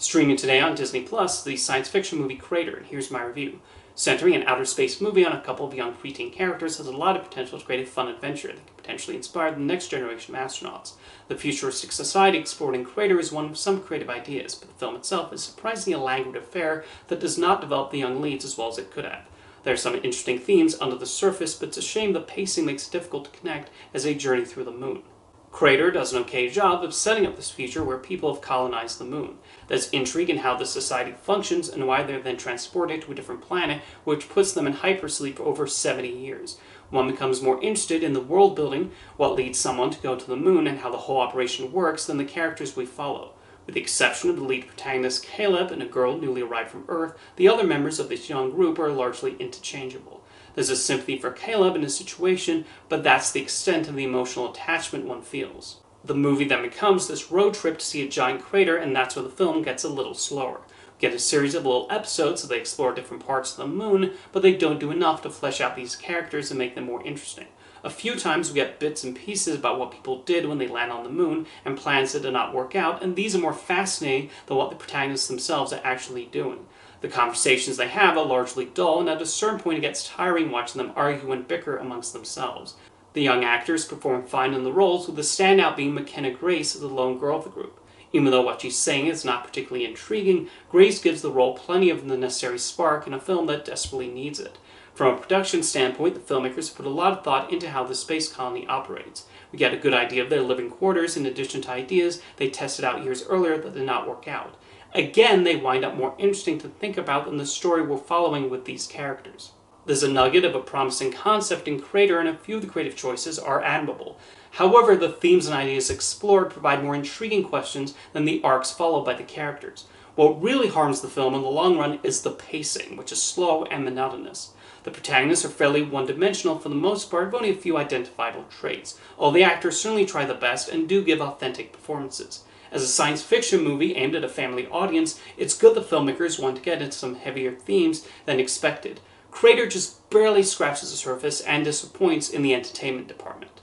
Streaming today on Disney Plus, the science fiction movie Crater, and here's my review. Centering an outer space movie on a couple of young preteen characters has a lot of potential to create a fun adventure that can potentially inspire the next generation of astronauts. The futuristic society explored in Crater is one with some creative ideas, but the film itself is surprisingly a languid affair that does not develop the young leads as well as it could have. There are some interesting themes under the surface, but it's a shame the pacing makes it difficult to connect as they journey through the moon. Crater does an okay job of setting up this future where people have colonized the moon. There's intrigue in how the society functions and why they're then transported to a different planet, which puts them in hypersleep for over 70 years. One becomes more interested in the world building, what leads someone to go to the moon, and how the whole operation works than the characters we follow. With the exception of the lead protagonist Caleb and a girl newly arrived from Earth, the other members of this young group are largely interchangeable. There's a sympathy for Caleb and his situation, but that's the extent of the emotional attachment one feels. The movie then becomes this road trip to see a giant crater, and that's where the film gets a little slower. We get a series of little episodes so they explore different parts of the moon, but they don't do enough to flesh out these characters and make them more interesting. A few times we get bits and pieces about what people did when they land on the moon and plans that did not work out, and these are more fascinating than what the protagonists themselves are actually doing. The conversations they have are largely dull, and at a certain point it gets tiring watching them argue and bicker amongst themselves. The young actors perform fine in the roles, with the standout being McKenna Grace as the lone girl of the group. Even though what she's saying is not particularly intriguing, Grace gives the role plenty of the necessary spark in a film that desperately needs it. From a production standpoint, the filmmakers put a lot of thought into how the space colony operates. We get a good idea of their living quarters in addition to ideas they tested out years earlier that did not work out. Again, they wind up more interesting to think about than the story we're following with these characters. There's a nugget of a promising concept in Crater, and a few of the creative choices are admirable. However, the themes and ideas explored provide more intriguing questions than the arcs followed by the characters. What really harms the film in the long run is the pacing, which is slow and monotonous. The protagonists are fairly one-dimensional for the most part, with only a few identifiable traits, although the actors certainly try the best and do give authentic performances. As a science fiction movie aimed at a family audience, it's good the filmmakers want to get into some heavier themes than expected. Crater just barely scratches the surface and disappoints in the entertainment department.